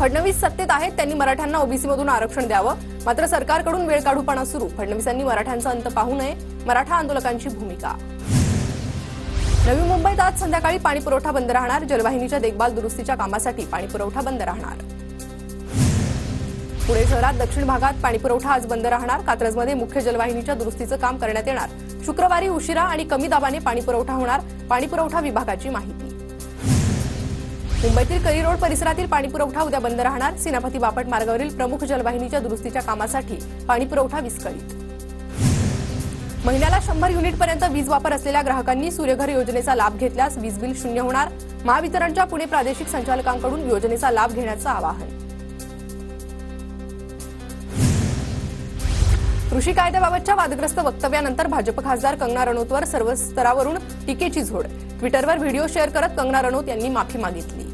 फडणवीस सत्तेत आहेत, त्यांनी मराठ्यांना ओबीसी मधून आरक्षण द्यावं, मात्र सरकारकडून वेळ काढूपणा सुरू. फडणवीसांनी मराठ्यांचा अंत पाहू नये, मराठा आंदोलकांची भूमिका. नवी मुंबईत आज संध्याकाळी पाणी पुरवठा बंद राहणार. जलवाहिनीच्या देखभाल दुरुस्तीच्या कामासाठी पाणी पुरवठा बंद राहणार. पुणे शहरात दक्षिण भागात पाणी पुरवठा आज बंद राहणार. कात्रजमध्ये मुख्य जलवाहिनीच्या दुरुस्तीचं काम करण्यात येणार. शुक्रवारी उशिरा आणि कमी दाबाने पाणी पुरवठा होणार. पाणी पुरवठा विभागाची माहिती. मुंबईतील करी रोड परिसरातील पाणी पुरवठा उद्या बंद राहणार. सेनापती बापट मार्गावरील प्रमुख जलवाहिनीच्या दुरुस्तीच्या कामासाठी पाणी पुरवठा विस्कळीत. महिन्याला 100 युनिटपर्यंत वीज वापर असलेल्या ग्राहकांनी सूर्यघर योजनेचा लाभ घेतल्यास वीज बिल शून्य होणार. महावितरणच्या पुणे प्रादेशिक संचालकांकडून योजनेचा लाभ घेण्याचं आवाहन. कृषी कायद्याबाबतच्या वादग्रस्त वक्तव्यानंतर भाजप खासदार कंगना रनौतवर सर्व स्तरावरून टीकेची झोड. ट्विटरवर व्हिडिओ शेअर करत कंगना रनौत यांनी माफी मागितली.